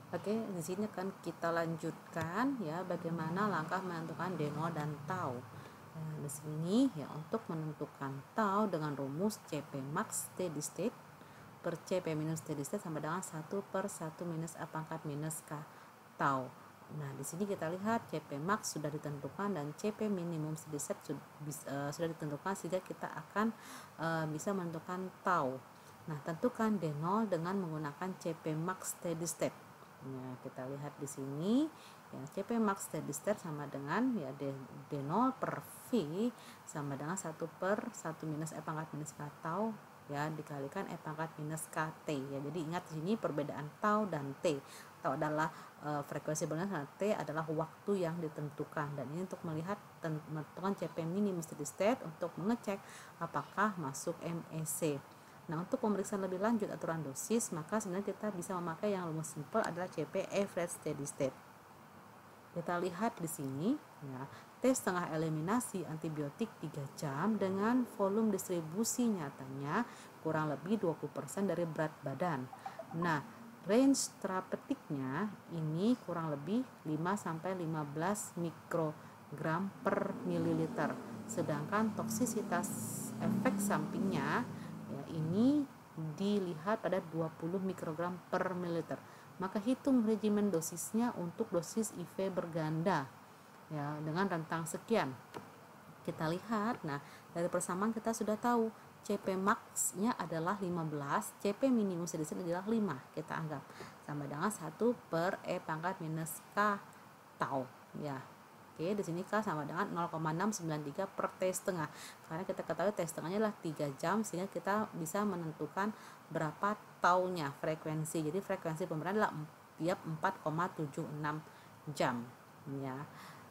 Oke, di sini akan kita lanjutkan ya bagaimana langkah menentukan deno dan tau. Nah, di sini ya untuk menentukan tau dengan rumus CP max steady state per CP minus steady state sama dengan 1 per 1 minus A pangkat minus K tau. Nah, di sini kita lihat CP max sudah ditentukan dan CP minimum steady state sudah ditentukan, sehingga kita akan bisa menentukan tau. Nah, tentukan D0 dengan menggunakan CP max steady state. Nah, kita lihat di sini ya CP max steady state sama dengan ya D0 per V sama dengan 1 per 1 minus E pangkat minus K tau ya dikalikan E pangkat minus KT ya. Jadi ingat di sini perbedaan tau dan T. Tau adalah frekuensi bergantung, T adalah waktu yang ditentukan, dan ini untuk melihat menentukan CP minimum steady state untuk mengecek apakah masuk MEC. Nah, untuk pemeriksaan lebih lanjut aturan dosis, maka sebenarnya kita bisa memakai yang rumus simple adalah CP average steady state. Kita lihat di sini ya, T setengah eliminasi antibiotik 3 jam dengan volume distribusi nyatanya kurang lebih 20% dari berat badan. Nah, range terapeutiknya ini kurang lebih 5-15 mikrogram per mililiter. Sedangkan toksisitas efek sampingnya ya, ini dilihat pada 20 mikrogram per mililiter. Maka hitung regimen dosisnya untuk dosis IV berganda ya dengan rentang sekian. Kita lihat, nah dari persamaan kita sudah tahu CP max-nya adalah 15, CP minimum steady state adalah 5. Kita anggap sama dengan 1 per E pangkat minus K tau ya. Oke, di sini K sama dengan 0,693 per T setengah. Karena kita ketahui T setengahnya adalah 3 jam, sehingga kita bisa menentukan berapa taunya frekuensi. Jadi frekuensi pemberian adalah tiap 4,76 jam ya.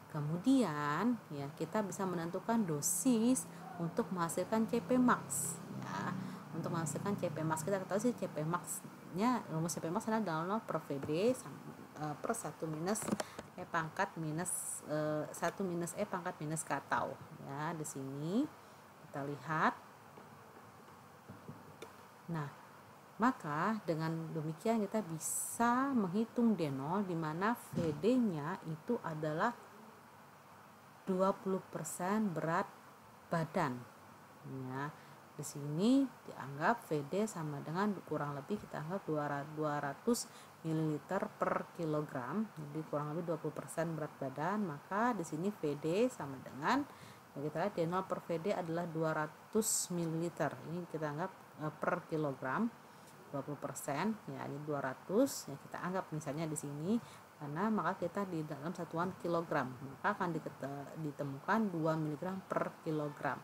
Kemudian ya kita bisa menentukan dosis untuk menghasilkan CP max ya. Untuk menghasilkan CP max kita ketahui sih CP max-nya, rumus CP max adalah 0 per VD per 1 minus E pangkat minus 1 minus E pangkat minus K tau ya. Di sini kita lihat. Nah, maka dengan demikian kita bisa menghitung D0 di mana VD-nya itu adalah 20% berat badan ya. Di sini dianggap VD sama dengan kurang lebih kita anggap 200 ml per kilogram, jadi kurang lebih 20% berat badan. Maka di sini VD sama dengan ya kita lihat D0 per VD adalah 200 ml. Ini kita anggap per kilogram 20% ya, ini 200 ya, kita anggap misalnya di sini karena maka kita di dalam satuan kilogram, maka akan ditemukan 2 mg per kilogram.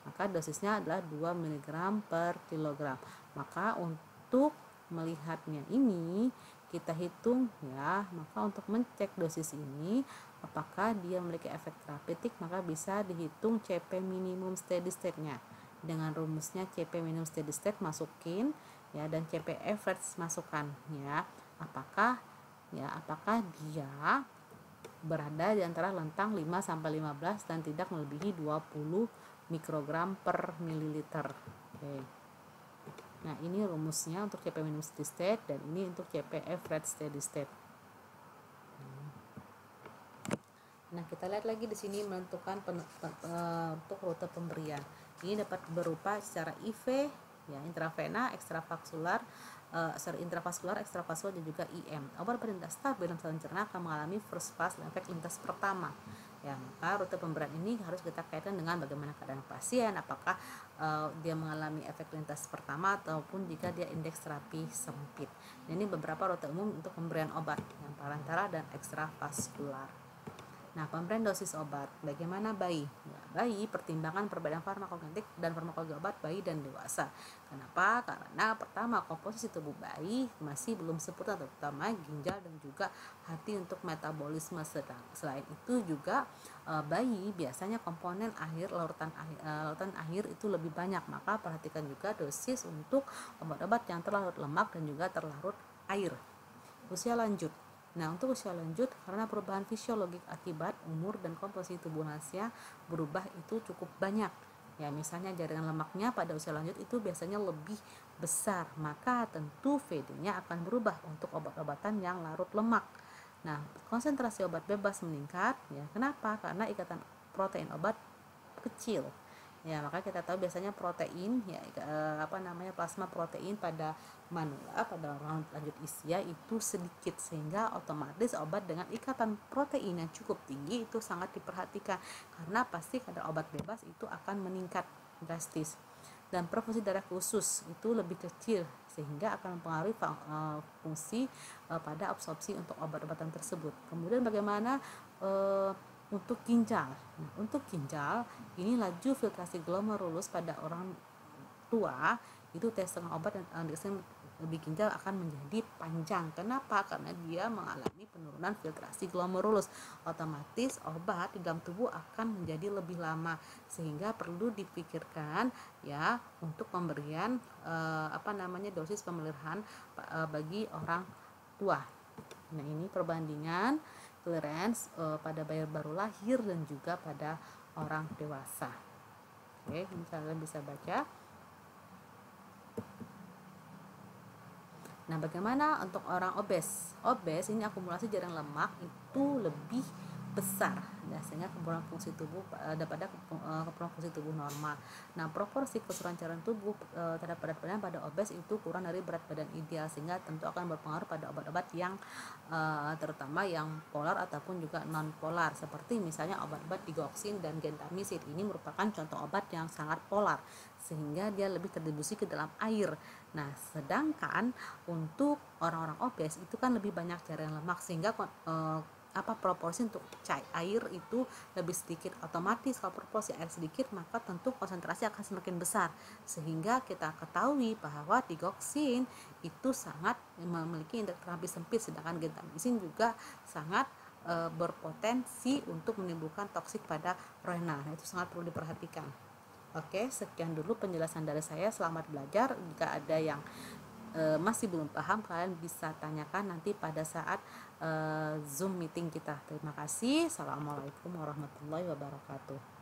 Maka dosisnya adalah 2 mg per kilogram. Maka untuk melihatnya ini kita hitung ya, maka untuk mencek dosis ini apakah dia memiliki efek terapeutik, maka bisa dihitung CP minimum steady state-nya dengan rumusnya CP minimum steady state masukin ya, dan CP average masukkan ya, apakah dia berada di antara rentang 5-15 dan tidak melebihi 20 mikrogram per mililiter. Oke. Nah, ini rumusnya untuk CP minimum steady state, dan ini untuk CP average steady state. Nah, kita lihat lagi di sini menentukan untuk rute pemberian. Ini dapat berupa secara IV ya, intravena, ekstravaskular, ekstravaskular dan juga IM. Obat berlintas stabil dalam saluran cerna akan mengalami first pass dan efek lintas pertama. Ya, maka rute pemberian ini harus kita kaitkan dengan bagaimana keadaan pasien, apakah dia mengalami efek lintas pertama ataupun jika dia indeks terapi sempit. Nah, ini beberapa rute umum untuk pemberian obat yang parentera dan ekstravaskular. Nah, pemberian dosis obat. Bagaimana bayi? Ya, bayi pertimbangan perbedaan farmakokinetik dan farmakologi obat bayi dan dewasa. Kenapa? Karena pertama, komposisi tubuh bayi masih belum sempurna, terutama ginjal dan juga hati untuk metabolisme. Selain itu juga bayi biasanya komponen akhir lautan akhir itu lebih banyak. Maka perhatikan juga dosis untuk obat-obat yang terlarut lemak dan juga terlarut air. Usia lanjut. Nah, untuk usia lanjut, karena perubahan fisiologik akibat umur dan komposisi tubuh lansia berubah itu cukup banyak Ya, misalnya jaringan lemaknya pada usia lanjut itu biasanya lebih besar, maka tentu VD-nya akan berubah untuk obat-obatan yang larut lemak. Nah, konsentrasi obat bebas meningkat, ya. Kenapa? Karena ikatan protein obat kecil. Ya, maka kita tahu biasanya protein, ya, plasma protein pada manula pada orang lanjut usia itu sedikit, sehingga otomatis obat dengan ikatan protein yang cukup tinggi itu sangat diperhatikan, karena pasti kadar obat bebas itu akan meningkat drastis. Dan perfusi darah khusus itu lebih kecil, sehingga akan mempengaruhi fungsi pada absorpsi untuk obat-obatan tersebut. Kemudian bagaimana untuk ginjal? Nah, untuk ginjal ini laju filtrasi glomerulus pada orang tua itu tes setengah obat dan lebih ginjal akan menjadi panjang. Kenapa? Karena dia mengalami penurunan filtrasi glomerulus. Otomatis obat di dalam tubuh akan menjadi lebih lama, sehingga perlu dipikirkan ya untuk pemberian dosis pemeliharaan bagi orang tua. Nah, ini perbandingan clearance pada bayi baru lahir dan juga pada orang dewasa. Oke, ini kalian bisa baca. Nah, bagaimana untuk orang obes? Obes ini akumulasi jaringan lemak itu lebih besar, ya, sehingga kekebalan fungsi tubuh daripada kekebalan fungsi tubuh normal. Nah, proporsi keseluruhan cairan tubuh terhadap berat badan pada obes itu kurang dari berat badan ideal, sehingga tentu akan berpengaruh pada obat-obat yang terutama yang polar ataupun juga non polar, seperti misalnya obat-obat digoxin dan gentamicin. Ini merupakan contoh obat yang sangat polar, sehingga dia lebih terdistribusi ke dalam air. Nah, sedangkan untuk orang-orang obes itu kan lebih banyak cairan lemak, sehingga proporsi untuk air itu lebih sedikit. Otomatis kalau proporsi air sedikit, maka tentu konsentrasi akan semakin besar, sehingga kita ketahui bahwa digoxin itu sangat memiliki indeks terapis sempit, sedangkan gentamicin juga sangat berpotensi untuk menimbulkan toksik pada renal. Itu sangat perlu diperhatikan. Oke, sekian dulu penjelasan dari saya. Selamat belajar. Jika ada yang masih belum paham, kalian bisa tanyakan nanti pada saat Zoom meeting kita. Terima kasih. Assalamualaikum warahmatullahi wabarakatuh.